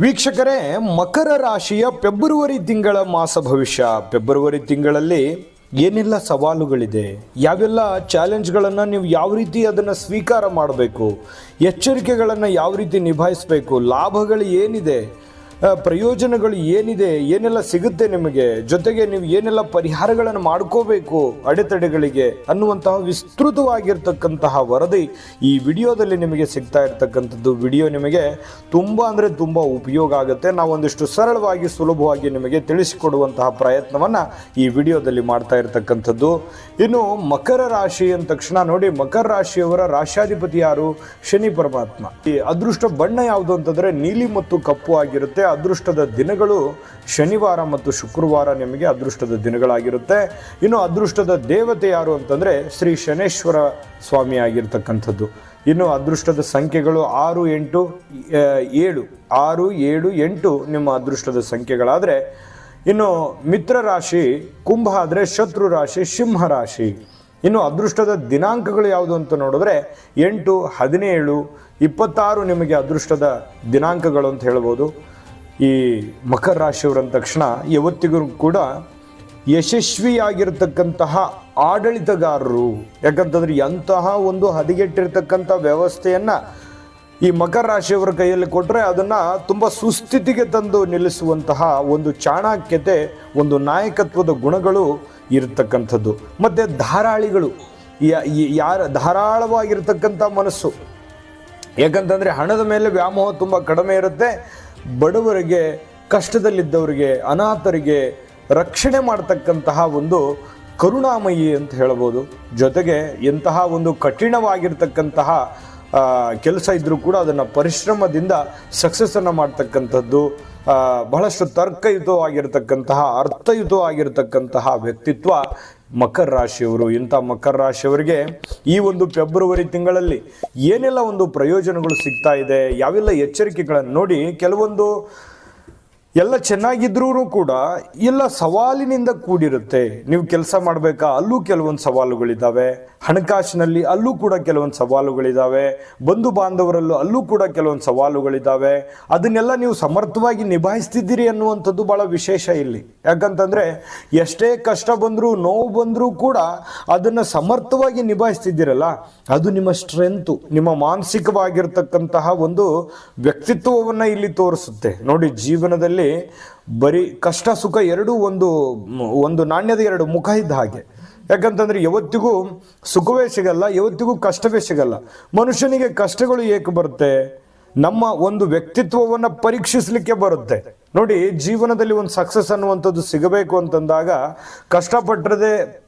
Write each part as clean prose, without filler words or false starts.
ವೀಕ್ಷಕರೇ, ಮಕರ ರಾಶಿಯ ಫೆಬ್ರವರಿ ತಿಂಗಳ ಮಾಸ ಭವಿಷ್ಯ. ಫೆಬ್ರವರಿ ತಿಂಗಳಲ್ಲಿ ಏನೆಲ್ಲ ಸವಾಲುಗಳಿದೆ, ಯಾವೆಲ್ಲ ಚಾಲೆಂಜ್ಗಳನ್ನು ನೀವು ಯಾವ ರೀತಿ ಅದನ್ನು ಸ್ವೀಕಾರ ಮಾಡಬೇಕು, ಎಚ್ಚರಿಕೆಗಳನ್ನು ಯಾವ ರೀತಿ ನಿಭಾಯಿಸಬೇಕು, ಲಾಭಗಳು ಏನಿದೆ, ಪ್ರಯೋಜನಗಳು ಏನಿದೆ, ಏನೆಲ್ಲ ಸಿಗುತ್ತೆ ನಿಮಗೆ, ಜೊತೆಗೆ ನೀವು ಏನೆಲ್ಲ ಪರಿಹಾರಗಳನ್ನು ಮಾಡ್ಕೋಬೇಕು ಅಡೆತಡೆಗಳಿಗೆ ಅನ್ನುವಂತಹ ವಿಸ್ತೃತವಾಗಿರ್ತಕ್ಕಂತಹ ವರದಿ ಈ ವಿಡಿಯೋದಲ್ಲಿ ನಿಮಗೆ ಸಿಗ್ತಾ ಇರ್ತಕ್ಕಂಥದ್ದು. ವಿಡಿಯೋ ನಿಮಗೆ ತುಂಬ ಅಂದರೆ ತುಂಬ ಉಪಯೋಗ ಆಗುತ್ತೆ. ನಾವೊಂದಿಷ್ಟು ಸರಳವಾಗಿ ಸುಲಭವಾಗಿ ನಿಮಗೆ ತಿಳಿಸಿಕೊಡುವಂತಹ ಪ್ರಯತ್ನವನ್ನು ಈ ವಿಡಿಯೋದಲ್ಲಿ ಮಾಡ್ತಾ ಇರ್ತಕ್ಕಂಥದ್ದು. ಇನ್ನು ಮಕರ ರಾಶಿ ಅಂದ ತಕ್ಷಣ ನೋಡಿ, ಮಕರ ರಾಶಿಯವರ ರಾಶ್ಯಾಧಿಪತಿ ಯಾರು? ಶನಿ ಪರಮಾತ್ಮ. ಈ ಅದೃಷ್ಟ ಬಣ್ಣ ಯಾವುದು ಅಂತಂದರೆ ನೀಲಿ ಮತ್ತು ಕಪ್ಪು ಆಗಿರುತ್ತೆ. ಅದೃಷ್ಟದ ದಿನಗಳು ಶನಿವಾರ ಮತ್ತು ಶುಕ್ರವಾರ ನಿಮಗೆ ಅದೃಷ್ಟದ ದಿನಗಳಾಗಿರುತ್ತೆ. ಇನ್ನು ಅದೃಷ್ಟದ ದೇವತೆ ಯಾರು ಅಂತಂದರೆ ಶ್ರೀ ಶನೇಶ್ವರ ಸ್ವಾಮಿ ಆಗಿರ್ತಕ್ಕಂಥದ್ದು. ಇನ್ನು ಅದೃಷ್ಟದ ಸಂಖ್ಯೆಗಳು 6, 8, 7 6, 7, 8 ನಿಮ್ಮ ಅದೃಷ್ಟದ ಸಂಖ್ಯೆಗಳಾದರೆ, ಇನ್ನು ಮಿತ್ರ ರಾಶಿ ಕುಂಭ ಆದರೆ ಶತ್ರು ರಾಶಿ ಸಿಂಹ ರಾಶಿ. ಇನ್ನು ಅದೃಷ್ಟದ ದಿನಾಂಕಗಳು ಯಾವುದು ಅಂತ ನೋಡಿದ್ರೆ 8, 17, 26 ನಿಮಗೆ ಅದೃಷ್ಟದ ದಿನಾಂಕಗಳು ಅಂತ ಹೇಳ್ಬೋದು. ಈ ಮಕರ ರಾಶಿಯವರಂದ ತಕ್ಷಣ ಯಾವತ್ತಿಗೂ ಕೂಡ ಯಶಸ್ವಿಯಾಗಿರ್ತಕ್ಕಂತಹ ಆಡಳಿತಗಾರರು. ಯಾಕಂತಂದ್ರೆ ಎಂತಹ ಒಂದು ಹದಗೆಟ್ಟಿರ್ತಕ್ಕಂಥ ವ್ಯವಸ್ಥೆಯನ್ನು ಈ ಮಕರ ರಾಶಿಯವರ ಕೈಯಲ್ಲಿ ಕೊಟ್ಟರೆ ಅದನ್ನು ತುಂಬ ಸುಸ್ಥಿತಿಗೆ ತಂದು ನಿಲ್ಲಿಸುವಂತಹ ಒಂದು ಚಾಣಾಕ್ಯತೆ, ಒಂದು ನಾಯಕತ್ವದ ಗುಣಗಳು ಇರತಕ್ಕಂಥದ್ದು. ಮತ್ತು ಧಾರಾಳಿಗಳು, ಧಾರಾಳವಾಗಿರ್ತಕ್ಕಂಥ ಮನಸ್ಸು. ಯಾಕಂತಂದರೆ ಹಣದ ಮೇಲೆ ವ್ಯಾಮೋಹ ತುಂಬ ಕಡಿಮೆ ಇರುತ್ತೆ. ಬಡವರಿಗೆ, ಕಷ್ಟದಲ್ಲಿದ್ದವರಿಗೆ, ಅನಾಥರಿಗೆ ರಕ್ಷಣೆ ಮಾಡ್ತಕ್ಕಂತಹ ಒಂದು ಕರುಣಾಮಯಿ ಅಂತ ಹೇಳ್ಬೋದು. ಜೊತೆಗೆ ಎಂತಹ ಒಂದು ಕಠಿಣವಾಗಿರ್ತಕ್ಕಂತಹ ಕೆಲಸ ಇದ್ದರೂ ಕೂಡ ಅದನ್ನು ಪರಿಶ್ರಮದಿಂದ ಸಕ್ಸಸ್ಸನ್ನು ಮಾಡ್ತಕ್ಕಂಥದ್ದು. ಬಹಳಷ್ಟು ತರ್ಕಯುತವಾಗಿರ್ತಕ್ಕಂತಹ, ಅರ್ಥಯುತವಾಗಿರ್ತಕ್ಕಂತಹ ವ್ಯಕ್ತಿತ್ವ ಮಕರ ರಾಶಿಯವರು. ಇಂಥ ಮಕರ ರಾಶಿಯವರಿಗೆ ಈ ಒಂದು ಫೆಬ್ರವರಿ ತಿಂಗಳಲ್ಲಿ ಏನೆಲ್ಲ ಒಂದು ಪ್ರಯೋಜನಗಳು ಸಿಗ್ತಾ ಇದೆ, ಯಾವೆಲ್ಲ ಎಚ್ಚರಿಕೆಗಳನ್ನು ನೋಡಿ. ಕೆಲವೊಂದು ಎಲ್ಲ ಚೆನ್ನಾಗಿದ್ರೂ ಕೂಡ ಎಲ್ಲ ಸವಾಲಿನಿಂದ ಕೂಡಿರುತ್ತೆ. ನೀವು ಕೆಲಸ ಮಾಡಬೇಕಾ, ಅಲ್ಲೂ ಕೆಲವೊಂದು ಸವಾಲುಗಳಿದ್ದಾವೆ. ಹಣಕಾಸಿನಲ್ಲಿ ಅಲ್ಲೂ ಕೂಡ ಕೆಲವೊಂದು ಸವಾಲುಗಳಿದ್ದಾವೆ. ಬಂಧು ಬಾಂಧವರಲ್ಲೂ ಅಲ್ಲೂ ಕೂಡ ಕೆಲವೊಂದು ಸವಾಲುಗಳಿದ್ದಾವೆ. ಅದನ್ನೆಲ್ಲ ನೀವು ಸಮರ್ಥವಾಗಿ ನಿಭಾಯಿಸ್ತಿದ್ದೀರಿ ಅನ್ನುವಂಥದ್ದು ಭಾಳ ವಿಶೇಷ ಇಲ್ಲಿ. ಯಾಕಂತಂದರೆ ಎಷ್ಟೇ ಕಷ್ಟ ಬಂದರೂ, ನೋವು ಬಂದರೂ ಕೂಡ ಅದನ್ನು ಸಮರ್ಥವಾಗಿ ನಿಭಾಯಿಸ್ತಿದ್ದೀರಲ್ಲ, ಅದು ನಿಮ್ಮ ಸ್ಟ್ರೆಂತು, ನಿಮ್ಮ ಮಾನಸಿಕವಾಗಿರ್ತಕ್ಕಂತಹ ಒಂದು ವ್ಯಕ್ತಿತ್ವವನ್ನು ಇಲ್ಲಿ ತೋರಿಸುತ್ತೆ. ನೋಡಿ, ಜೀವನದಲ್ಲಿ ಬರೀ ಕಷ್ಟ ಸುಖ ಎರಡೂ ಒಂದು ನಾಣ್ಯದ ಎರಡು ಮುಖ ಇದ್ದ ಹಾಗೆ. ಯಾಕಂತಂದ್ರೆ ಯಾವತ್ತಿಗೂ ಸುಖವೇ ಸಿಗಲ್ಲ, ಯಾವತ್ತಿಗೂ ಕಷ್ಟವೇ ಸಿಗಲ್ಲ. ಮನುಷ್ಯನಿಗೆ ಕಷ್ಟಗಳು ಏಕೆ ಬರುತ್ತೆ? ನಮ್ಮ ಒಂದು ವ್ಯಕ್ತಿತ್ವವನ್ನು ಪರೀಕ್ಷಿಸಲಿಕ್ಕೆ ಬರುತ್ತೆ. ನೋಡಿ, ಜೀವನದಲ್ಲಿ ಒಂದು ಸಕ್ಸಸ್ ಅನ್ನುವಂಥದ್ದು ಸಿಗಬೇಕು ಅಂತಂದಾಗ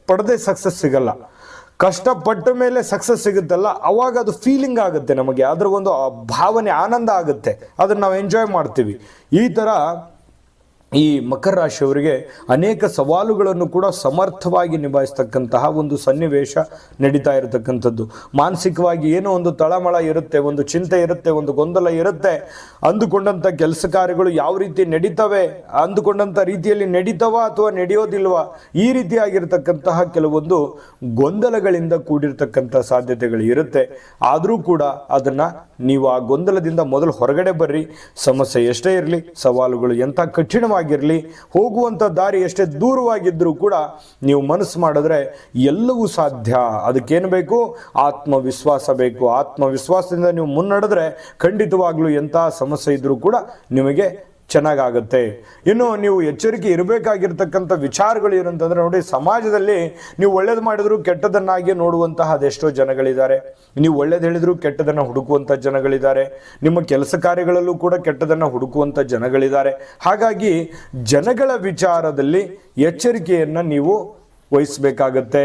ಪಡದೆ ಸಕ್ಸಸ್ ಸಿಗಲ್ಲ. ಕಷ್ಟಪಟ್ಟ ಮೇಲೆ ಸಕ್ಸಸ್ ಸಿಗುತ್ತಲ್ಲ, ಅವಾಗ ಅದು ಫೀಲಿಂಗ್ ಆಗುತ್ತೆ ನಮಗೆ, ಅದರ ಒಂದು ಭಾವನೆ, ಆನಂದ ಆಗುತ್ತೆ, ಅದನ್ನು ನಾವು ಎಂಜಾಯ್ ಮಾಡ್ತೀವಿ. ಈ ಥರ ಈ ಮಕರ ರಾಶಿಯವರಿಗೆ ಅನೇಕ ಸವಾಲುಗಳನ್ನು ಕೂಡ ಸಮರ್ಥವಾಗಿ ನಿಭಾಯಿಸ್ತಕ್ಕಂತಹ ಒಂದು ಸನ್ನಿವೇಶ ನಡೀತಾ ಇರತಕ್ಕಂಥದ್ದು. ಮಾನಸಿಕವಾಗಿ ಏನೋ ಒಂದು ತಳಮಳ ಇರುತ್ತೆ, ಒಂದು ಚಿಂತೆ ಇರುತ್ತೆ, ಒಂದು ಗೊಂದಲ ಇರುತ್ತೆ. ಅಂದುಕೊಂಡಂಥ ಕೆಲಸ ಕಾರ್ಯಗಳು ಯಾವ ರೀತಿ ನಡೀತವೆ, ಅಂದುಕೊಂಡಂಥ ರೀತಿಯಲ್ಲಿ ನಡೀತವ ಅಥವಾ ನಡೆಯೋದಿಲ್ವಾ, ಈ ರೀತಿಯಾಗಿರ್ತಕ್ಕಂತಹ ಕೆಲವೊಂದು ಗೊಂದಲಗಳಿಂದ ಕೂಡಿರ್ತಕ್ಕಂಥ ಸಾಧ್ಯತೆಗಳು ಇರುತ್ತೆ. ಆದರೂ ಕೂಡ ಅದನ್ನು ನೀವು ಆ ಗೊಂದಲದಿಂದ ಮೊದಲು ಹೊರಗಡೆ ಬರ್ರಿ. ಸಮಸ್ಯೆ ಎಷ್ಟೇ ಇರಲಿ, ಸವಾಲುಗಳು ಎಂಥ ಕಠಿಣವಾಗಿರಲಿ, ಹೋಗುವಂಥ ದಾರಿ ಎಷ್ಟೇ ದೂರವಾಗಿದ್ದರೂ ಕೂಡ ನೀವು ಮನಸ್ಸು ಮಾಡಿದ್ರೆ ಎಲ್ಲವೂ ಸಾಧ್ಯ. ಅದಕ್ಕೇನು ಬೇಕು? ಆತ್ಮವಿಶ್ವಾಸ ಬೇಕು. ಆತ್ಮವಿಶ್ವಾಸದಿಂದ ನೀವು ಮುನ್ನಡೆದ್ರೆ ಖಂಡಿತವಾಗ್ಲೂ ಎಂಥ ಸಮಸ್ಯೆ ಇದ್ದರೂ ಕೂಡ ನಿಮಗೆ ಚೆನ್ನಾಗಾಗುತ್ತೆ. ಇನ್ನು ನೀವು ಎಚ್ಚರಿಕೆ ಇರಬೇಕಾಗಿರ್ತಕ್ಕಂಥ ವಿಚಾರಗಳು ಏನಂತಂದ್ರೆ, ನೋಡಿ, ಸಮಾಜದಲ್ಲಿ ನೀವು ಒಳ್ಳೇದು ಮಾಡಿದ್ರು ಕೆಟ್ಟದನ್ನಾಗಿ ನೋಡುವಂತಹ ಅದೆಷ್ಟೋ ಜನಗಳಿದ್ದಾರೆ. ನೀವು ಒಳ್ಳೇದು ಹೇಳಿದ್ರು ಕೆಟ್ಟದನ್ನು ಹುಡುಕುವಂಥ ಜನಗಳಿದ್ದಾರೆ. ನಿಮ್ಮ ಕೆಲಸ ಕಾರ್ಯಗಳಲ್ಲೂ ಕೂಡ ಕೆಟ್ಟದನ್ನು ಹುಡುಕುವಂಥ ಜನಗಳಿದ್ದಾರೆ. ಹಾಗಾಗಿ ಜನಗಳ ವಿಚಾರದಲ್ಲಿ ಎಚ್ಚರಿಕೆಯನ್ನು ನೀವು ವಹಿಸಬೇಕಾಗತ್ತೆ.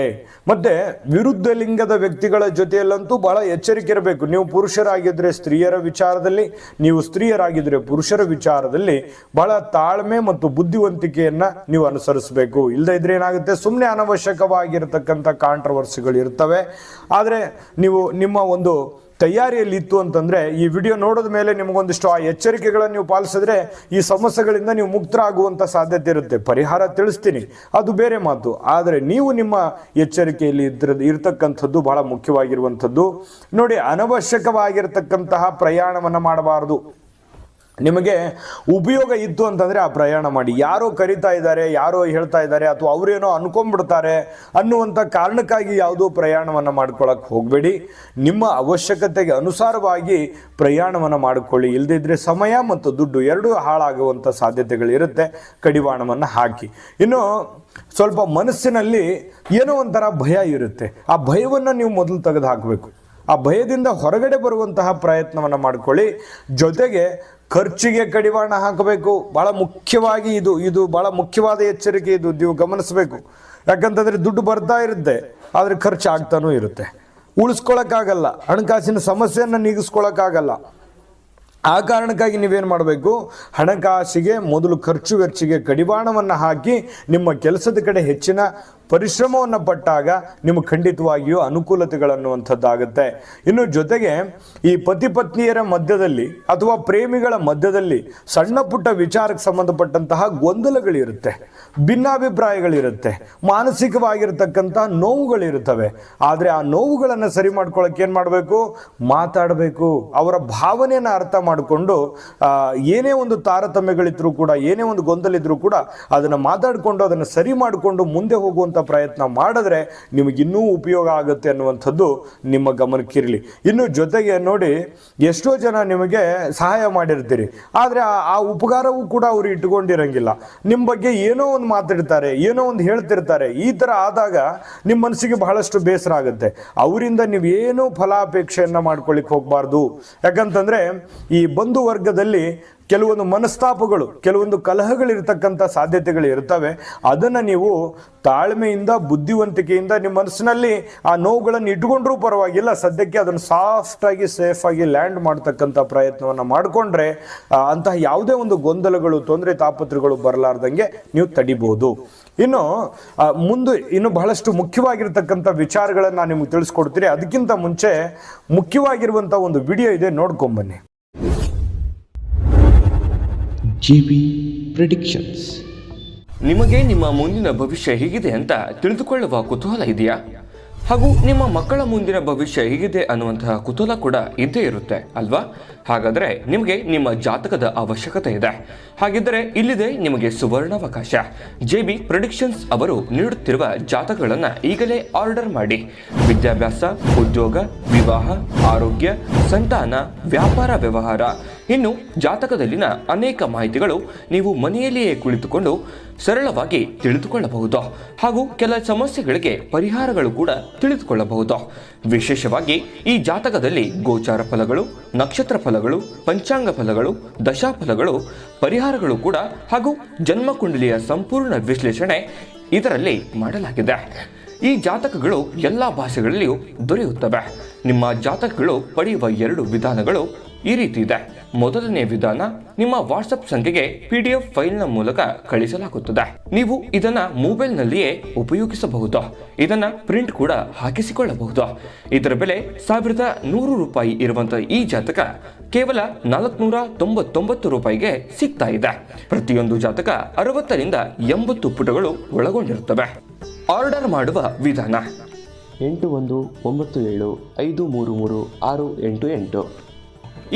ಮತ್ತೆ ವಿರುದ್ಧ ಲಿಂಗದ ವ್ಯಕ್ತಿಗಳ ಜೊತೆಯಲ್ಲಂತೂ ಬಹಳ ಎಚ್ಚರಿಕೆ ಇರಬೇಕು. ನೀವು ಪುರುಷರಾಗಿದ್ದರೆ ಸ್ತ್ರೀಯರ ವಿಚಾರದಲ್ಲಿ, ನೀವು ಸ್ತ್ರೀಯರಾಗಿದ್ದರೆ ಪುರುಷರ ವಿಚಾರದಲ್ಲಿ ಬಹಳ ತಾಳ್ಮೆ ಮತ್ತು ಬುದ್ಧಿವಂತಿಕೆಯನ್ನು ನೀವು ಅನುಸರಿಸಬೇಕು. ಇಲ್ಲದೇ ಇದ್ರೆ ಏನಾಗುತ್ತೆ, ಸುಮ್ಮನೆ ಅನವಶ್ಯಕವಾಗಿರ್ತಕ್ಕಂಥ ಕಾಂಟ್ರವರ್ಸಿಗಳು ಇರ್ತವೆ. ಆದರೆ ನೀವು ನಿಮ್ಮ ಒಂದು ತಯಾರಿಯಲ್ಲಿ ಇತ್ತು ಅಂತಂದರೆ ಈ ವಿಡಿಯೋ ನೋಡಿದ ಮೇಲೆ ನಿಮಗೊಂದಿಷ್ಟು ಆ ಎಚ್ಚರಿಕೆಗಳನ್ನು ನೀವು ಪಾಲಿಸಿದ್ರೆ ಈ ಸಮಸ್ಯೆಗಳಿಂದ ನೀವು ಮುಕ್ತರಾಗುವಂಥ ಸಾಧ್ಯತೆ ಇರುತ್ತೆ. ಪರಿಹಾರ ತಿಳಿಸ್ತೀನಿ, ಅದು ಬೇರೆ ಮಾತು. ಆದರೆ ನೀವು ನಿಮ್ಮ ಎಚ್ಚರಿಕೆಯಲ್ಲಿ ಇರ್ತಕ್ಕಂಥದ್ದು ಬಹಳ ಮುಖ್ಯವಾಗಿರುವಂಥದ್ದು. ನೋಡಿ, ಅನವಶ್ಯಕವಾಗಿರ್ತಕ್ಕಂತಹ ಪ್ರಯಾಣವನ್ನು ಮಾಡಬಾರದು. ನಿಮಗೆ ಉಪಯೋಗ ಇತ್ತು ಅಂತಂದರೆ ಆ ಪ್ರಯಾಣ ಮಾಡಿ. ಯಾರೋ ಕರಿತಾ ಇದ್ದಾರೆ, ಯಾರೋ ಹೇಳ್ತಾ ಇದ್ದಾರೆ, ಅಥವಾ ಅವರೇನೋ ಅನ್ಕೊಂಡ್ಬಿಡ್ತಾರೆ ಅನ್ನುವಂಥ ಕಾರಣಕ್ಕಾಗಿ ಯಾವುದೋ ಪ್ರಯಾಣವನ್ನು ಮಾಡ್ಕೊಳ್ಳೋಕೆ ಹೋಗಬೇಡಿ. ನಿಮ್ಮ ಅವಶ್ಯಕತೆಗೆ ಅನುಸಾರವಾಗಿ ಪ್ರಯಾಣವನ್ನು ಮಾಡಿಕೊಳ್ಳಿ. ಇಲ್ಲದಿದ್ದರೆ ಸಮಯ ಮತ್ತು ದುಡ್ಡು ಎರಡೂ ಹಾಳಾಗುವಂಥ ಸಾಧ್ಯತೆಗಳಿರುತ್ತೆ. ಕಡಿವಾಣವನ್ನು ಹಾಕಿ. ಇನ್ನು ಸ್ವಲ್ಪ ಮನಸ್ಸಿನಲ್ಲಿ ಏನೋ ಒಂಥರ ಭಯ ಇರುತ್ತೆ. ಆ ಭಯವನ್ನು ನೀವು ಮೊದಲು ತೆಗೆದು ಹಾಕಬೇಕು. ಆ ಭಯದಿಂದ ಹೊರಗಡೆ ಬರುವಂತಹ ಪ್ರಯತ್ನವನ್ನು ಮಾಡಿಕೊಳ್ಳಿ. ಜೊತೆಗೆ ಖರ್ಚಿಗೆ ಕಡಿವಾಣ ಹಾಕಬೇಕು. ಭಾಳ ಮುಖ್ಯವಾಗಿ ಇದು ಭಾಳ ಮುಖ್ಯವಾದ ಎಚ್ಚರಿಕೆ. ಇದು ನೀವು ಗಮನಿಸಬೇಕು. ಯಾಕಂತಂದರೆ ದುಡ್ಡು ಬರ್ತಾ ಇರುತ್ತೆ, ಆದರೆ ಖರ್ಚು ಆಗ್ತಾನೂ ಇರುತ್ತೆ. ಉಳಿಸ್ಕೊಳಕ್ಕಾಗಲ್ಲ, ಹಣಕಾಸಿನ ಸಮಸ್ಯೆಯನ್ನು ನೀಗಿಸ್ಕೊಳಕ್ಕಾಗಲ್ಲ. ಆ ಕಾರಣಕ್ಕಾಗಿ ನೀವೇನು ಮಾಡಬೇಕು, ಹಣಕಾಸಿಗೆ ಮೊದಲು ಖರ್ಚು ವೆಚ್ಚಿಗೆ ಕಡಿವಾಣವನ್ನು ಹಾಕಿ ನಿಮ್ಮ ಕೆಲಸದ ಕಡೆ ಹೆಚ್ಚಿನ ಪರಿಶ್ರಮವನ್ನು ಪಟ್ಟಾಗ ನಿಮಗೆ ಖಂಡಿತವಾಗಿಯೂ ಅನುಕೂಲತೆಗಳನ್ನುವಂಥದ್ದಾಗುತ್ತೆ. ಇನ್ನು ಜೊತೆಗೆ ಈ ಪತಿ ಪತ್ನಿಯರ ಮಧ್ಯದಲ್ಲಿ ಅಥವಾ ಪ್ರೇಮಿಗಳ ಮಧ್ಯದಲ್ಲಿ ಸಣ್ಣ ಪುಟ್ಟ ವಿಚಾರಕ್ಕೆ ಸಂಬಂಧಪಟ್ಟಂತಹ ಗೊಂದಲಗಳಿರುತ್ತೆ, ಭಿನ್ನಾಭಿಪ್ರಾಯಗಳಿರುತ್ತೆ, ಮಾನಸಿಕವಾಗಿರ್ತಕ್ಕಂಥ ನೋವುಗಳಿರುತ್ತವೆ. ಆದರೆ ಆ ನೋವುಗಳನ್ನು ಸರಿ ಮಾಡ್ಕೊಳ್ಳೋಕೆ ಏನು ಮಾಡಬೇಕು, ಮಾತಾಡಬೇಕು. ಅವರ ಭಾವನೆಯನ್ನು ಅರ್ಥ ಮಾಡಿಕೊಂಡು ಏನೇ ಒಂದು ತಾರತಮ್ಯಗಳಿದ್ರೂ ಕೂಡ, ಏನೇ ಒಂದು ಗೊಂದಲ ಇದ್ರೂ ಕೂಡ ಅದನ್ನು ಮಾತಾಡಿಕೊಂಡು ಅದನ್ನು ಸರಿ ಮಾಡಿಕೊಂಡು ಮುಂದೆ ಹೋಗುವಂಥ ಪ್ರಯತ್ನ ಮಾಡಿದ್ರೆ ನಿಮಗಿನ್ನೂ ಉಪಯೋಗ ಆಗುತ್ತೆ ಅನ್ನುವಂಥದ್ದು ನಿಮ್ಮ ಗಮನಕ್ಕಿರಲಿ. ಇನ್ನು ಜೊತೆಗೆ ನೋಡಿ, ಎಷ್ಟೋ ಜನ ನಿಮಗೆ ಸಹಾಯ ಮಾಡಿರ್ತೀರಿ, ಆದರೆ ಆ ಉಪಕಾರವೂ ಕೂಡ ಅವರು ಇಟ್ಕೊಂಡಿರಂಗಿಲ್ಲ. ನಿಮ್ಮ ಬಗ್ಗೆ ಏನೋ ಒಂದು ಮಾತಾಡ್ತಾರೆ, ಏನೋ ಒಂದು ಹೇಳ್ತಿರ್ತಾರೆ. ಈ ಥರ ಆದಾಗ ನಿಮ್ಮ ಮನಸ್ಸಿಗೆ ಬಹಳಷ್ಟು ಬೇಸರ ಆಗುತ್ತೆ. ಅವರಿಂದ ನೀವೇನೂ ಫಲಾಪೇಕ್ಷೆಯನ್ನು ಮಾಡ್ಕೊಳ್ಳಿಕ್ಕೆ ಹೋಗಬಾರ್ದು. ಯಾಕಂತಂದರೆ ಈ ಬಂಧು ವರ್ಗದಲ್ಲಿ ಕೆಲವೊಂದು ಮನಸ್ತಾಪಗಳು, ಕೆಲವೊಂದು ಕಲಹಗಳಿರ್ತಕ್ಕಂಥ ಸಾಧ್ಯತೆಗಳು ಇರ್ತವೆ. ಅದನ್ನು ನೀವು ತಾಳ್ಮೆಯಿಂದ, ಬುದ್ಧಿವಂತಿಕೆಯಿಂದ ನಿಮ್ಮ ಮನಸ್ಸಿನಲ್ಲಿ ಆ ನೋವುಗಳನ್ನು ಇಟ್ಕೊಂಡ್ರೂ ಪರವಾಗಿಲ್ಲ, ಸದ್ಯಕ್ಕೆ ಅದನ್ನು ಸಾಫ್ಟಾಗಿ ಸೇಫಾಗಿ ಲ್ಯಾಂಡ್ ಮಾಡ್ತಕ್ಕಂಥ ಪ್ರಯತ್ನವನ್ನು ಮಾಡಿಕೊಂಡ್ರೆ ಅಂತಹ ಯಾವುದೇ ಒಂದು ಗೊಂದಲಗಳು, ತೊಂದರೆ ತಾಪತ್ರಗಳು ಬರಲಾರ್ದಂಗೆ ನೀವು ತಡಿಬೋದು. ಇನ್ನು ಇನ್ನು ಬಹಳಷ್ಟು ಮುಖ್ಯವಾಗಿರ್ತಕ್ಕಂಥ ವಿಚಾರಗಳನ್ನು ನಾನು ನಿಮಗೆ ತಿಳಿಸ್ಕೊಡ್ತೀನಿ. ಅದಕ್ಕಿಂತ ಮುಂಚೆ ಮುಖ್ಯವಾಗಿರುವಂಥ ಒಂದು ವಿಡಿಯೋ ಇದೆ, ನೋಡ್ಕೊಂಬನ್ನಿ. JB predictions. ನಿಮಗೆ ನಿಮ್ಮ ಮುಂದಿನ ಭವಿಷ್ಯ ಹೇಗಿದೆ ಅಂತ ತಿಳಿದುಕೊಳ್ಳುವ ಕುತೂಹಲ ಇದೆಯಾ? ಹಾಗೂ ನಿಮ್ಮ ಮಕ್ಕಳ ಮುಂದಿನ ಭವಿಷ್ಯ ಹೇಗಿದೆ ಅನ್ನುವಂತಹ ಕುತೂಹಲ ಕೂಡ ಇದ್ದೇ ಇರುತ್ತೆ ಅಲ್ವಾ? ಹಾಗಾದರೆ ನಿಮಗೆ ನಿಮ್ಮ ಜಾತಕದ ಅವಶ್ಯಕತೆ ಇದೆ. ಹಾಗಿದ್ದರೆ ಇಲ್ಲಿದೆ ನಿಮಗೆ ಸುವರ್ಣಾವಕಾಶ. JB ಪ್ರೆಡಿಕ್ಷನ್ಸ್ ಅವರು ನೀಡುತ್ತಿರುವ ಜಾತಕಗಳನ್ನು ಈಗಲೇ ಆರ್ಡರ್ ಮಾಡಿ. ವಿದ್ಯಾಭ್ಯಾಸ, ಉದ್ಯೋಗ, ವಿವಾಹ, ಆರೋಗ್ಯ, ಸಂತಾನ, ವ್ಯಾಪಾರ ವ್ಯವಹಾರ, ಇನ್ನು ಜಾತಕದಲ್ಲಿನ ಅನೇಕ ಮಾಹಿತಿಗಳು ನೀವು ಮನೆಯಲ್ಲಿಯೇ ಕುಳಿತುಕೊಂಡು ಸರಳವಾಗಿ ತಿಳಿದುಕೊಳ್ಳಬಹುದು. ಹಾಗೂ ಕೆಲ ಸಮಸ್ಯೆಗಳಿಗೆ ಪರಿಹಾರಗಳು ಕೂಡ ತಿಳಿದುಕೊಳ್ಳಬಹುದು. ವಿಶೇಷವಾಗಿ ಈ ಜಾತಕದಲ್ಲಿ ಗೋಚಾರ ಫಲಗಳು, ನಕ್ಷತ್ರ ಫಲಗಳು, ಪಂಚಾಂಗ ಫಲಗಳು, ದಶಾಫಲಗಳು, ಪರಿಹಾರಗಳು ಕೂಡ ಹಾಗೂ ಜನ್ಮಕುಂಡಲಿಯ ಸಂಪೂರ್ಣ ವಿಶ್ಲೇಷಣೆ ಇದರಲ್ಲಿ ಮಾಡಲಾಗಿದೆ. ಈ ಜಾತಕಗಳು ಎಲ್ಲ ಭಾಷೆಗಳಲ್ಲಿಯೂ ದೊರೆಯುತ್ತವೆ. ನಿಮ್ಮ ಜಾತಕಗಳು ಪಡೆಯುವ 2 ವಿಧಾನಗಳು ಈ ರೀತಿ ಇದೆ. ಮೊದಲನೇ ವಿಧಾನ, ನಿಮ್ಮ ವಾಟ್ಸಪ್ ಸಂಖ್ಯೆಗೆ PDF ಫೈಲ್ನ ಮೂಲಕ ಕಳಿಸಲಾಗುತ್ತದೆ. ನೀವು ಇದನ್ನ ಮೊಬೈಲ್ನಲ್ಲಿಯೇ ಉಪಯೋಗಿಸಬಹುದು. ಇದನ್ನ ಪ್ರಿಂಟ್ ಕೂಡ ಹಾಕಿಸಿಕೊಳ್ಳಬಹುದು. ಇದರ ಬೆಲೆ 1100 ರೂಪಾಯಿ ಇರುವಂತಹ ಈ ಜಾತಕ ಕೇವಲ 499 ರೂಪಾಯಿಗೆ ಸಿಗ್ತಾ ಇದೆ. ಪ್ರತಿಯೊಂದು ಜಾತಕ 60 ರಿಂದ 80 ಪುಟಗಳು ಒಳಗೊಂಡಿರುತ್ತವೆ. ಆರ್ಡರ್ ಮಾಡುವ ವಿಧಾನ: 8197533688.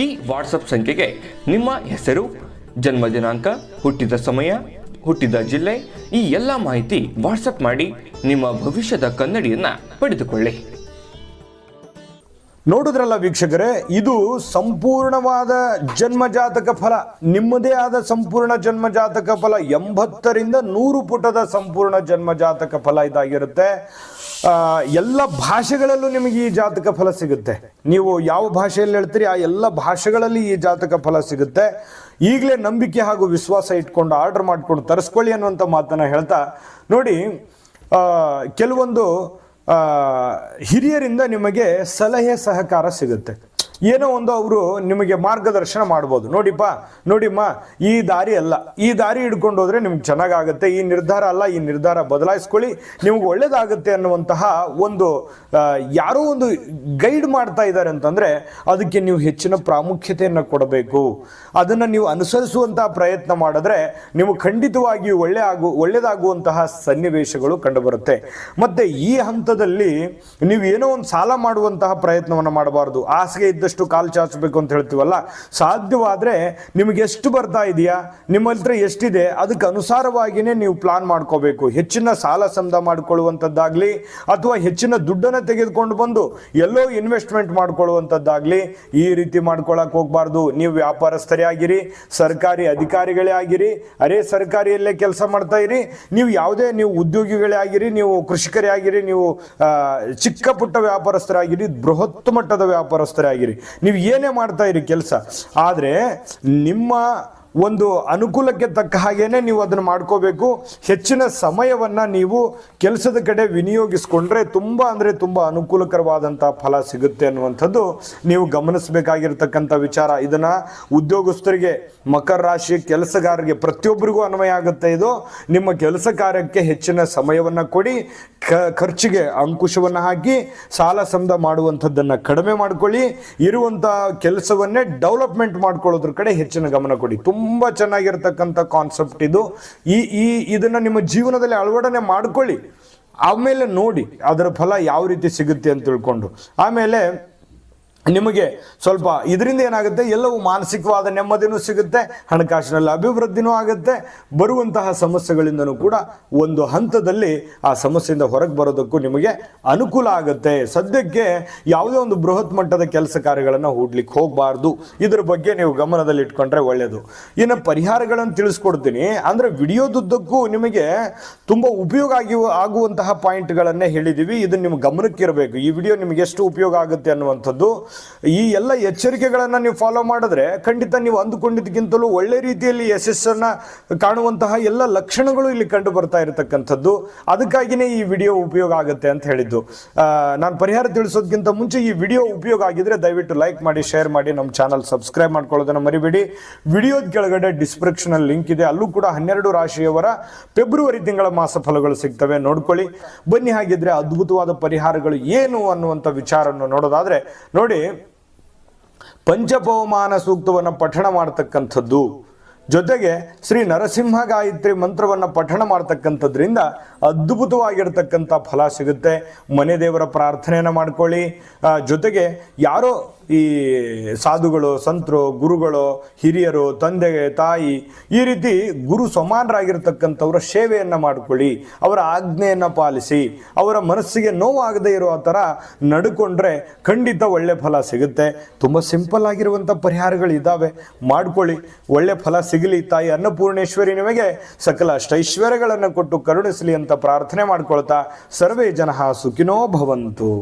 ಈ ವಾಟ್ಸಪ್ ಸಂಖ್ಯೆಗೆ ನಿಮ್ಮ ಹೆಸರು, ಜನ್ಮ ದಿನಾಂಕ, ಹುಟ್ಟಿದ ಸಮಯ, ಹುಟ್ಟಿದ ಜಿಲ್ಲೆ, ಈ ಎಲ್ಲ ಮಾಹಿತಿ ವಾಟ್ಸಪ್ ಮಾಡಿ ನಿಮ್ಮ ಭವಿಷ್ಯದ ಕನ್ನಡಿಯನ್ನ ಪಡೆದುಕೊಳ್ಳಿ. ನೋಡಿದ್ರಲ್ಲ ವೀಕ್ಷಕರೇ, ಇದು ಸಂಪೂರ್ಣವಾದ ಜನ್ಮಜಾತಕ ಫಲ. ನಿಮ್ಮದೇ ಆದ ಸಂಪೂರ್ಣ ಜನ್ಮಜಾತಕ ಫಲ. 80 ರಿಂದ 100 ಪುಟದ ಸಂಪೂರ್ಣ ಜನ್ಮಜಾತಕ ಫಲ ಇದಾಗಿರುತ್ತೆ. ಎಲ್ಲ ಭಾಷೆಗಳಲ್ಲೂ ನಿಮಗೆ ಈ ಜಾತಕ ಫಲ ಸಿಗುತ್ತೆ. ನೀವು ಯಾವ ಭಾಷೆಯಲ್ಲಿ ಹೇಳ್ತೀರಿ ಆ ಎಲ್ಲ ಭಾಷೆಗಳಲ್ಲಿ ಈ ಜಾತಕ ಫಲ ಸಿಗುತ್ತೆ. ಈಗಲೇ ನಂಬಿಕೆ ಹಾಗೂ ವಿಶ್ವಾಸ ಇಟ್ಕೊಂಡು ಆರ್ಡರ್ ಮಾಡಿಕೊಂಡು ತರಿಸ್ಕೊಳ್ಳಿ ಅನ್ನುವಂಥ ಮಾತನ್ನು ಹೇಳ್ತಾ, ನೋಡಿ, ಕೆಲವೊಂದು ಹಿರಿಯರಿಂದ ನಿಮಗೆ ಸಲಹೆ ಸಹಕಾರ ಸಿಗುತ್ತೆ. ಏನೋ ಒಂದು ಅವರು ನಿಮಗೆ ಮಾರ್ಗದರ್ಶನ ಮಾಡ್ಬೋದು. ನೋಡಿಮ್ಮ, ಈ ದಾರಿ ಅಲ್ಲ, ಈ ದಾರಿ ಹಿಡ್ಕೊಂಡು ಹೋದ್ರೆ ನಿಮ್ಗೆ ಚೆನ್ನಾಗಾಗುತ್ತೆ, ಈ ನಿರ್ಧಾರ ಅಲ್ಲ, ಈ ನಿರ್ಧಾರ ಬದಲಾಯಿಸ್ಕೊಳ್ಳಿ, ನಿಮ್ಗೆ ಒಳ್ಳೇದಾಗುತ್ತೆ ಅನ್ನುವಂತಹ ಒಂದು ಯಾರೋ ಒಂದು ಗೈಡ್ ಮಾಡ್ತಾ ಇದ್ದಾರೆ ಅಂತಂದ್ರೆ ಅದಕ್ಕೆ ನೀವು ಹೆಚ್ಚಿನ ಪ್ರಾಮುಖ್ಯತೆಯನ್ನು ಕೊಡಬೇಕು. ಅದನ್ನು ನೀವು ಅನುಸರಿಸುವಂತಹ ಪ್ರಯತ್ನ ಮಾಡಿದ್ರೆ ನಿಮಗೆ ಖಂಡಿತವಾಗಿಯೂ ಒಳ್ಳೆಯದಾಗುವಂತಹ ಸನ್ನಿವೇಶಗಳು ಕಂಡುಬರುತ್ತೆ. ಮತ್ತೆ ಈ ಹಂತದಲ್ಲಿ ನೀವು ಏನೋ ಒಂದು ಸಾಲ ಮಾಡುವಂತಹ ಪ್ರಯತ್ನವನ್ನು ಮಾಡಬಾರ್ದು. ಹಾಸಿಗೆ ಇದ್ದಷ್ಟು ತಗ್ಗಷ್ಟು ಕಾಲು ಚಾಚಬೇಕು ಅಂತ ಹೇಳ್ತೀವಲ್ಲ, ಸಾಧ್ಯವಾದರೆ ನಿಮಗೆ ಎಷ್ಟು ಬರ್ತಾ ಇದೆಯಾ, ನಿಮ್ಮ ಹತ್ರ ಎಷ್ಟಿದೆ, ಅದಕ್ಕೆ ಅನುಸಾರವಾಗಿಯೇ ನೀವು ಪ್ಲಾನ್ ಮಾಡ್ಕೋಬೇಕು. ಹೆಚ್ಚಿನ ಸಾಲ ಸಮದ ಮಾಡ್ಕೊಳ್ಳುವಂಥದ್ದಾಗಲಿ ಅಥವಾ ಹೆಚ್ಚಿನ ದುಡ್ಡನ್ನು ತೆಗೆದುಕೊಂಡು ಬಂದು ಎಲ್ಲೋ ಇನ್ವೆಸ್ಟ್ಮೆಂಟ್ ಮಾಡ್ಕೊಳ್ಳುವಂಥದ್ದಾಗಲಿ ಈ ರೀತಿ ಮಾಡ್ಕೊಳಕ್ಕೆ ಹೋಗಬಾರ್ದು. ನೀವು ವ್ಯಾಪಾರಸ್ಥರೇ ಆಗಿರಿ, ಸರ್ಕಾರಿ ಅಧಿಕಾರಿಗಳೇ ಆಗಿರಿ, ಸರ್ಕಾರಿಯಲ್ಲೇ ಕೆಲಸ ಮಾಡ್ತಾ ಇರಿ, ನೀವು ಉದ್ಯೋಗಿಗಳೇ ಆಗಿರಿ, ನೀವು ಕೃಷಿಕರೇ ಆಗಿರಿ, ನೀವು ಚಿಕ್ಕ ಪುಟ್ಟ ವ್ಯಾಪಾರಸ್ಥರಾಗಿರಿ, ಬೃಹತ್ ಮಟ್ಟದ ವ್ಯಾಪಾರಸ್ಥರಾಗಿರಿ, ನೀವು ಏನೇ ಮಾಡ್ತಾ ಇರಿ ಕೆಲಸ, ಆದರೆ ನಿಮ್ಮ ಒಂದು ಅನುಕೂಲಕ್ಕೆ ತಕ್ಕ ಹಾಗೇನೆ ನೀವು ಅದನ್ನು ಮಾಡ್ಕೋಬೇಕು. ಹೆಚ್ಚಿನ ಸಮಯವನ್ನು ನೀವು ಕೆಲಸದ ಕಡೆ ವಿನಿಯೋಗಿಸ್ಕೊಂಡ್ರೆ ತುಂಬ ಅನುಕೂಲಕರವಾದಂಥ ಫಲ ಸಿಗುತ್ತೆ ಅನ್ನುವಂಥದ್ದು ನೀವು ಗಮನಿಸಬೇಕಾಗಿರ್ತಕ್ಕಂಥ ವಿಚಾರ. ಇದನ್ನು ಉದ್ಯೋಗಸ್ಥರಿಗೆ, ಮಕರ ರಾಶಿ ಕೆಲಸಗಾರರಿಗೆ ಪ್ರತಿಯೊಬ್ಬರಿಗೂ ಅನ್ವಯ ಆಗುತ್ತೆ. ಇದು ನಿಮ್ಮ ಕೆಲಸ ಕಾರ್ಯಕ್ಕೆ ಹೆಚ್ಚಿನ ಸಮಯವನ್ನು ಕೊಡಿ, ಖರ್ಚಿಗೆ ಅಂಕುಶವನ್ನು ಹಾಕಿ ಸಾಲ ಸಮದ ಮಾಡುವಂಥದ್ದನ್ನು ಕಡಿಮೆ ಮಾಡ್ಕೊಳ್ಳಿ, ಇರುವಂಥ ಕೆಲಸವನ್ನೇ ಡೆವಲಪ್ಮೆಂಟ್ ಮಾಡ್ಕೊಳ್ಳೋದ್ರ ಕಡೆ ಹೆಚ್ಚಿನ ಗಮನ ಕೊಡಿ. ತುಂಬ ಚೆನ್ನಾಗಿರ್ತಕ್ಕಂಥ ಕಾನ್ಸೆಪ್ಟ್ ಇದು. ಇದನ್ನು ನಿಮ್ಮ ಜೀವನದಲ್ಲಿ ಅಳವಡನೆ ಮಾಡ್ಕೊಳ್ಳಿ, ಆಮೇಲೆ ನೋಡಿ ಅದರ ಫಲ ಯಾವ ರೀತಿ ಸಿಗುತ್ತೆ ಅಂತ ತಿಳ್ಕೊಂಡು. ಆಮೇಲೆ ನಿಮಗೆ ಸ್ವಲ್ಪ ಇದರಿಂದ ಏನಾಗುತ್ತೆ, ಎಲ್ಲವೂ ಮಾನಸಿಕವಾದ ನೆಮ್ಮದಿನೂ ಸಿಗುತ್ತೆ, ಹಣಕಾಸಿನಲ್ಲಿ ಅಭಿವೃದ್ಧಿನೂ ಆಗುತ್ತೆ. ಬರುವಂತಹ ಸಮಸ್ಯೆಗಳಿಂದನೂ ಕೂಡ ಒಂದು ಹಂತದಲ್ಲಿ ಆ ಸಮಸ್ಯೆಯಿಂದ ಹೊರಗೆ ಬರೋದಕ್ಕೂ ನಿಮಗೆ ಅನುಕೂಲ ಆಗುತ್ತೆ. ಸದ್ಯಕ್ಕೆ ಯಾವುದೇ ಒಂದು ಬೃಹತ್ ಮಟ್ಟದ ಕೆಲಸ ಕಾರ್ಯಗಳನ್ನು ಹೂಡ್ಲಿಕ್ಕೆ ಹೋಗಬಾರ್ದು. ಇದ್ರ ಬಗ್ಗೆ ನೀವು ಗಮನದಲ್ಲಿ ಇಟ್ಕೊಂಡ್ರೆ ಒಳ್ಳೆಯದು. ಇನ್ನು ಪರಿಹಾರಗಳನ್ನು ತಿಳಿಸ್ಕೊಡ್ತೀನಿ. ಅಂದರೆ ವಿಡಿಯೋದುದ್ದಕ್ಕೂ ನಿಮಗೆ ತುಂಬ ಉಪಯೋಗ ಆಗುವಂತಹ ಪಾಯಿಂಟ್ಗಳನ್ನೇ ಹೇಳಿದ್ದೀವಿ. ಇದು ನಿಮ್ಮ ಗಮನಕ್ಕಿರಬೇಕು. ಈ ವಿಡಿಯೋ ನಿಮಗೆ ಎಷ್ಟು ಉಪಯೋಗ ಆಗುತ್ತೆ ಅನ್ನುವಂಥದ್ದು. ಈ ಎಲ್ಲ ಎಚ್ಚರಿಕೆಗಳನ್ನು ನೀವು ಫಾಲೋ ಮಾಡಿದ್ರೆ ಖಂಡಿತ ನೀವು ಅಂದುಕೊಂಡಿದ್ದಕ್ಕಿಂತಲೂ ಒಳ್ಳೆ ರೀತಿಯಲ್ಲಿ ಯಶಸ್ಸನ್ನು ಕಾಣುವಂತಹ ಎಲ್ಲ ಲಕ್ಷಣಗಳು ಇಲ್ಲಿ ಕಂಡು ಬರ್ತಾ ಇರತಕ್ಕಂಥದ್ದು. ಅದಕ್ಕಾಗಿಯೇ ಈ ವಿಡಿಯೋ ಉಪಯೋಗ ಆಗುತ್ತೆ ಅಂತ ಹೇಳಿದ್ದು. ನಾನು ಪರಿಹಾರ ತಿಳಿಸೋದಕ್ಕಿಂತ ಮುಂಚೆ ಈ ವಿಡಿಯೋ ಉಪಯೋಗ ಆಗಿದ್ರೆ ದಯವಿಟ್ಟು ಲೈಕ್ ಮಾಡಿ, ಶೇರ್ ಮಾಡಿ, ನಮ್ಮ ಚಾನಲ್ ಸಬ್ಸ್ಕ್ರೈಬ್ ಮಾಡ್ಕೊಳ್ಳೋದನ್ನು ಮರಿಬೇಡಿ. ವಿಡಿಯೋದ ಕೆಳಗಡೆ ಡಿಸ್ಕ್ರಿಪ್ಷನಲ್ಲಿ ಲಿಂಕ್ ಇದೆ, ಅಲ್ಲೂ ಕೂಡ 12 ರಾಶಿಯವರ ಫೆಬ್ರವರಿ ತಿಂಗಳ ಮಾಸ ಫಲಗಳು ಸಿಗ್ತವೆ, ನೋಡ್ಕೊಳ್ಳಿ. ಬನ್ನಿ, ಹಾಗಿದ್ರೆ ಅದ್ಭುತವಾದ ಪರಿಹಾರಗಳು ಏನು ಅನ್ನುವಂಥ ವಿಚಾರವನ್ನು ನೋಡೋದಾದ್ರೆ ನೋಡಿ, ಪಂಚಪವಮಾನ ಸೂಕ್ತವನ್ನು ಪಠಣ ಮಾಡತಕ್ಕಂಥದ್ದು, ಜೊತೆಗೆ ಶ್ರೀ ನರಸಿಂಹ ಗಾಯತ್ರಿ ಮಂತ್ರವನ್ನು ಪಠಣ ಮಾಡ್ತಕ್ಕಂಥದ್ರಿಂದ ಅದ್ಭುತವಾಗಿರ್ತಕ್ಕಂಥ ಫಲ ಸಿಗುತ್ತೆ. ಮನೆ ದೇವರ ಪ್ರಾರ್ಥನೆಯನ್ನು ಮಾಡ್ಕೊಳ್ಳಿ. ಜೊತೆಗೆ ಯಾರೋ ಈ ಸಾಧುಗಳು, ಸಂತರು, ಗುರುಗಳು, ಹಿರಿಯರು, ತಂದೆ, ತಾಯಿ, ಈ ರೀತಿ ಗುರು ಸಮಾನರಾಗಿರ್ತಕ್ಕಂಥವರ ಸೇವೆಯನ್ನು ಮಾಡಿಕೊಳ್ಳಿ. ಅವರ ಆಜ್ಞೆಯನ್ನು ಪಾಲಿಸಿ, ಅವರ ಮನಸ್ಸಿಗೆ ನೋವಾಗದೇ ಇರೋ ಥರ ನಡ್ಕೊಂಡ್ರೆ ಖಂಡಿತ ಒಳ್ಳೆ ಫಲ ಸಿಗುತ್ತೆ. ತುಂಬ ಸಿಂಪಲ್ ಆಗಿರುವಂಥ ಪರಿಹಾರಗಳು ಇದ್ದಾವೆ, ಮಾಡ್ಕೊಳ್ಳಿ. ಒಳ್ಳೆ ಫಲ ಸಿಗಲಿ. ತಾಯಿ ಅನ್ನಪೂರ್ಣೇಶ್ವರಿ ನಿಮಗೆ ಸಕಲ ಅಷ್ಟೈಶ್ವರ್ಯಗಳನ್ನು ಕೊಟ್ಟು ಕರುಣಿಸಲಿ ಅಂತ ಪ್ರಾರ್ಥನೆ ಮಾಡ್ಕೊಳ್ತಾ ಸರ್ವೇ ಜನಃ ಸುಖಿನೋ ಭವಂತು.